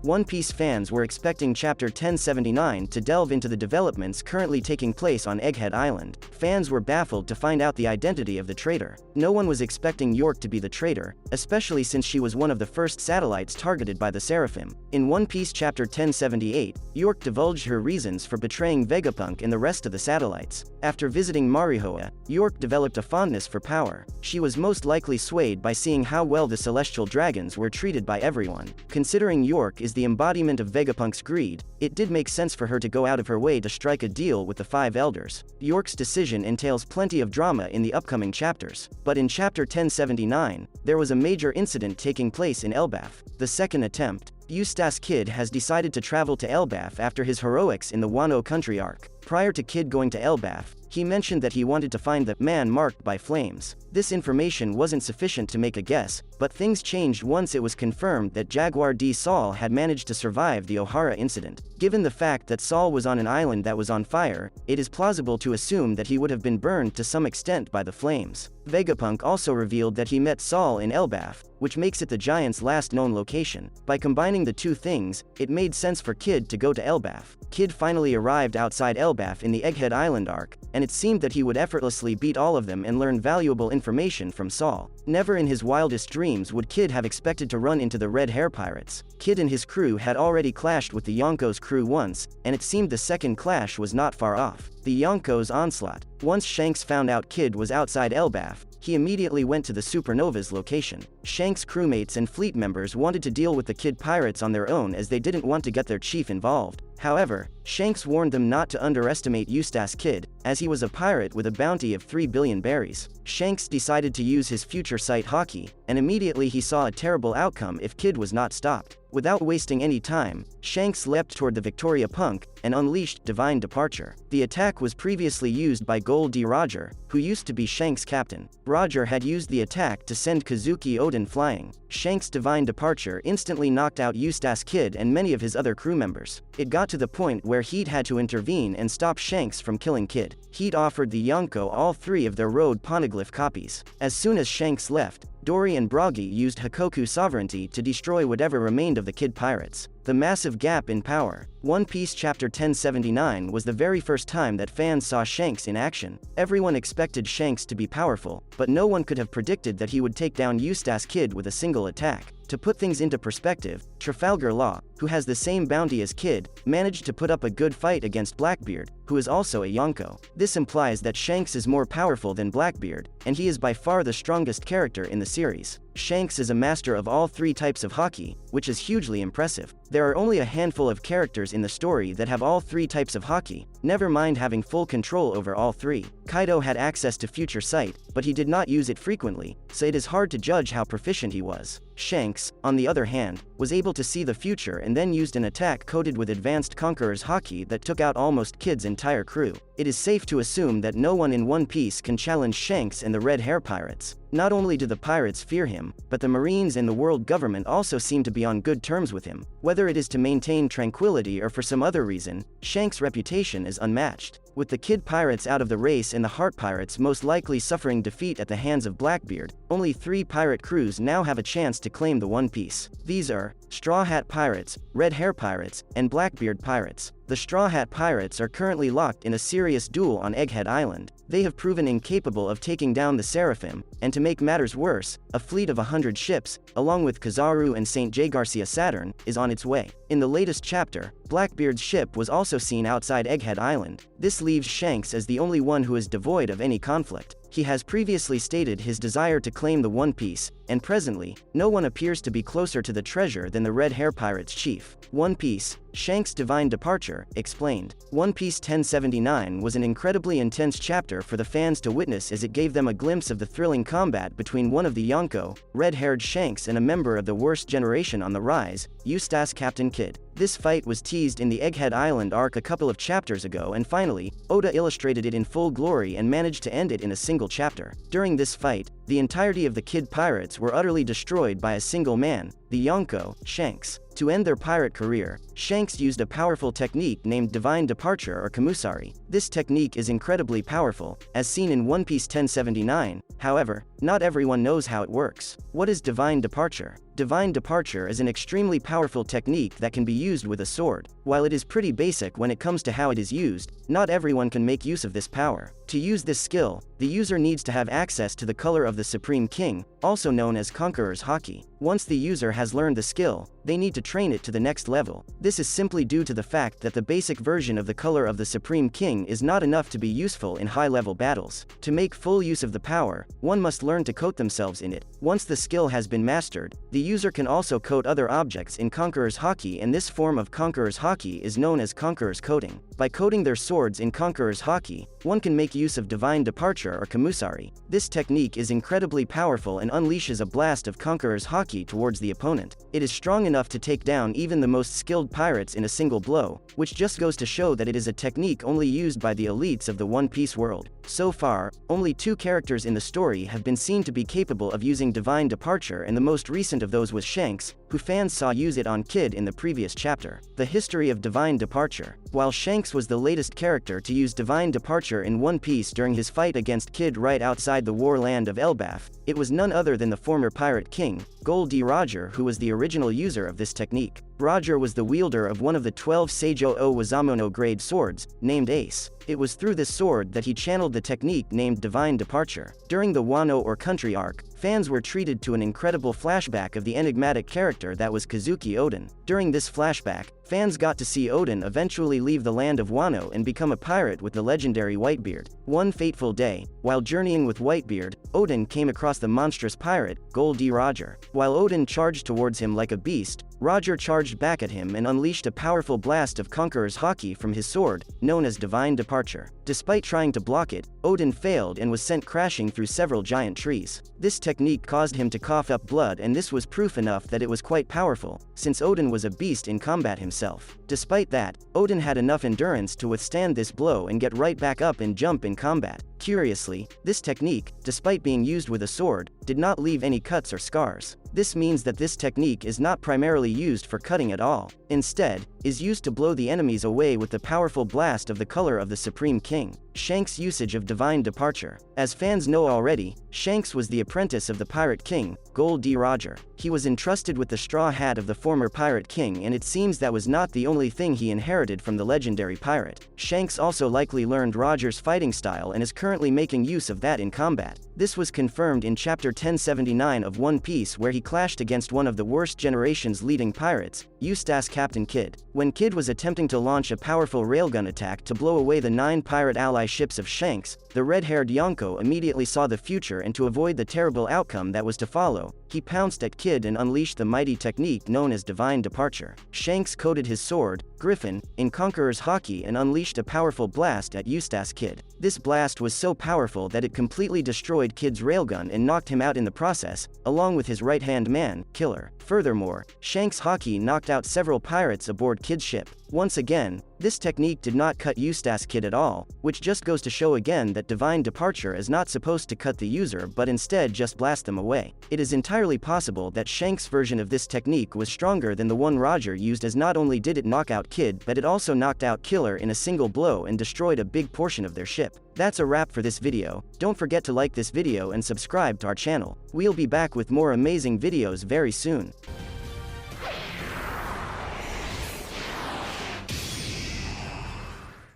One Piece fans were expecting Chapter 1079 to delve into the developments currently taking place on Egghead Island. Fans were baffled to find out the identity of the traitor. No one was expecting York to be the traitor, especially since she was one of the first satellites targeted by the Seraphim. In One Piece Chapter 1078, York divulged her reasons for betraying Vegapunk and the rest of the satellites. After visiting Marihoa, York developed a fondness for power. She was most likely swayed by seeing how well the celestial dragons were treated by everyone. Considering York is the embodiment of Vegapunk's greed, it did make sense for her to go out of her way to strike a deal with the Five Elders. York's decision entails plenty of drama in the upcoming chapters. But in Chapter 1079, there was a major incident taking place in Elbaf. The second attempt. Eustace Kid has decided to travel to Elbaf after his heroics in the Wano Country arc. Prior to Kid going to Elbaf, he mentioned that he wanted to find the man marked by flames. This information wasn't sufficient to make a guess, but things changed once it was confirmed that Jaguar D. Saul had managed to survive the Ohara incident. Given the fact that Saul was on an island that was on fire, it is plausible to assume that he would have been burned to some extent by the flames. Vegapunk also revealed that he met Saul in Elbaf, which makes it the giant's last known location. By combining the two things, it made sense for Kid to go to Elbaf. Kid finally arrived outside Elbaf in the Egghead Island arc, and it seemed that he would effortlessly beat all of them and learn valuable information from Saul. Never in his wildest dreams would Kid have expected to run into the Red Hair Pirates. Kid and his crew had already clashed with the Yonko's crew once, and it seemed the second clash was not far off. The Yonko's onslaught. Once Shanks found out Kid was outside Elbaf, he immediately went to the Supernova's location. Shanks' crewmates and fleet members wanted to deal with the Kid pirates on their own as they didn't want to get their chief involved. However, Shanks warned them not to underestimate Eustace Kid, as he was a pirate with a bounty of 3 billion berries. Shanks decided to use his future sight Haki, and immediately he saw a terrible outcome if Kid was not stopped. Without wasting any time, Shanks leapt toward the Victoria Punk and unleashed Divine Departure. The attack was previously used by Gold D. Roger, who used to be Shanks' captain. Roger had used the attack to send Kazuki Oden flying. Shanks' Divine Departure instantly knocked out Eustace Kid and many of his other crew members. It got to the point where Heat had to intervene and stop Shanks from killing Kid. Heat offered the Yonko all 3 of their road poneglyph copies. As soon as Shanks left, Dory and Bragi used Hakoku sovereignty to destroy whatever remained of the Kid pirates. The massive gap in power. One Piece Chapter 1079 was the very first time that fans saw Shanks in action. Everyone expected Shanks to be powerful, but no one could have predicted that he would take down Eustace Kid with a single attack. To put things into perspective, Trafalgar Law, who has the same bounty as Kid, managed to put up a good fight against Blackbeard, who is also a Yonko. This implies that Shanks is more powerful than Blackbeard, and he is by far the strongest character in the series. Shanks is a master of all 3 types of Haki, which is hugely impressive. There are only a handful of characters in the story that have all 3 types of Haki, never mind having full control over all 3. Kaido had access to future sight, but he did not use it frequently, so it is hard to judge how proficient he was. Shanks, on the other hand, was able to see the future and then used an attack coded with advanced Conqueror's Haki that took out almost Kid's entire crew. It is safe to assume that no one in One Piece can challenge Shanks and the Red Hair Pirates. Not only do the pirates fear him, but the Marines and the world government also seem to be on good terms with him. Whether it is to maintain tranquility or for some other reason, Shanks' reputation is unmatched. With the Kid pirates out of the race and the Heart pirates most likely suffering defeat at the hands of Blackbeard, only 3 pirate crews now have a chance to claim the One Piece. These are Straw Hat Pirates, Red Hair Pirates, and Blackbeard Pirates. The Straw Hat Pirates are currently locked in a serious duel on Egghead Island. They have proven incapable of taking down the Seraphim, and to make matters worse, a fleet of 100 ships, along with Kizaru and St. J. Garcia Saturn, is on its way. In the latest chapter, Blackbeard's ship was also seen outside Egghead Island. This leaves Shanks as the only one who is devoid of any conflict. He has previously stated his desire to claim the One Piece, and presently, no one appears to be closer to the treasure than the Red Hair Pirates chief. One Piece, Shanks' Divine Departure, explained. One Piece 1079 was an incredibly intense chapter for the fans to witness as it gave them a glimpse of the thrilling combat between one of the Yonko, red-haired Shanks and a member of the worst generation on the rise, Eustace Captain Kid. This fight was teased in the Egghead Island arc a couple of chapters ago, and finally, Oda illustrated it in full glory and managed to end it in a single chapter. During this fight, the entirety of the Kid pirates were utterly destroyed by a single man, the Yonko, Shanks. To end their pirate career, Shanks used a powerful technique named Divine Departure or Kamusari. This technique is incredibly powerful, as seen in One Piece 1079, however, not everyone knows how it works. What is Divine Departure? Divine Departure is an extremely powerful technique that can be used with a sword. While it is pretty basic when it comes to how it is used, not everyone can make use of this power. To use this skill, the user needs to have access to the color of the Supreme King, also known as Conqueror's Haki. Once the user has learned the skill, they need to train it to the next level. This is simply due to the fact that the basic version of the color of the Supreme King is not enough to be useful in high-level battles. To make full use of the power, one must learn to coat themselves in it. Once the skill has been mastered, the user can also coat other objects in Conqueror's Haki, and this form of Conqueror's Haki is known as Conqueror's Coating. By coating their swords in Conqueror's Haki, one can make use of Divine Departure or Kamusari. This technique is incredibly powerful and unleashes a blast of Conqueror's Haki towards the opponent. It is strong enough to take down even the most skilled pirates in a single blow, which just goes to show that it is a technique only used by the elites of the One Piece world. So far, only 2 characters in the story have been seen to be capable of using Divine Departure, and the most recent of those was Shanks, who fans saw use it on Kid in the previous chapter. The history of Divine Departure. While Shanks was the latest character to use Divine Departure in One Piece during his fight against Kid right outside the war land of Elbaf, it was none other than the former Pirate King, Gold D. Roger, who was the original user of this technique. Roger was the wielder of one of the 12 Seijo o Wazamono grade swords, named Ace. It was through this sword that he channeled the technique named Divine Departure. During the Wano or Country arc, fans were treated to an incredible flashback of the enigmatic character that was Kazuki Oden. During this flashback, fans got to see Oden eventually leave the land of Wano and become a pirate with the legendary Whitebeard. One fateful day, while journeying with Whitebeard, Oden came across the monstrous pirate, Gold D. Roger. While Oden charged towards him like a beast, Roger charged back at him and unleashed a powerful blast of Conqueror's Haki from his sword, known as Divine Departure. Despite trying to block it, Oden failed and was sent crashing through several giant trees. This technique caused him to cough up blood, and this was proof enough that it was quite powerful, since Oden was a beast in combat himself. Despite that, Oden had enough endurance to withstand this blow and get right back up and jump in combat. Curiously, this technique, despite being used with a sword, did not leave any cuts or scars. This means that this technique is not primarily used for cutting at all. Instead, is used to blow the enemies away with the powerful blast of the color of the Supreme King. Shanks' usage of Divine Departure. As fans know already, Shanks was the apprentice of the Pirate King, Gold D. Roger. He was entrusted with the straw hat of the former Pirate King, and it seems that was not the only thing he inherited from the legendary pirate. Shanks also likely learned Roger's fighting style and is currently making use of that in combat. This was confirmed in Chapter 1079 of One Piece, where he clashed against one of the worst generation's leading pirates, Eustace Captain Kidd. When Kidd was attempting to launch a powerful railgun attack to blow away the 9 pirate ally ships of Shanks, the red-haired Yonko immediately saw the future, and to avoid the terrible outcome that was to follow, he pounced at Kidd and unleashed the mighty technique known as Divine Departure. Shanks coated his sword, Griffin, in Conqueror's Haki and unleashed a powerful blast at Eustace Kidd. This blast was so powerful that it completely destroyed Kidd's railgun and knocked him out in the process, along with his right-hand man, Killer. Furthermore, Shanks' Haki knocked out several pirates aboard Kidd's ship. Once again, this technique did not cut Eustace Kidd at all, which just goes to show again that Divine Departure is not supposed to cut the user but instead just blast them away. It is entirely possible that Shanks' version of this technique was stronger than the one Roger used, as not only did it knock out Kidd, but it also knocked out Killer in a single blow and destroyed a big portion of their ship. That's a wrap for this video. Don't forget to like this video and subscribe to our channel. We'll be back with more amazing videos very soon.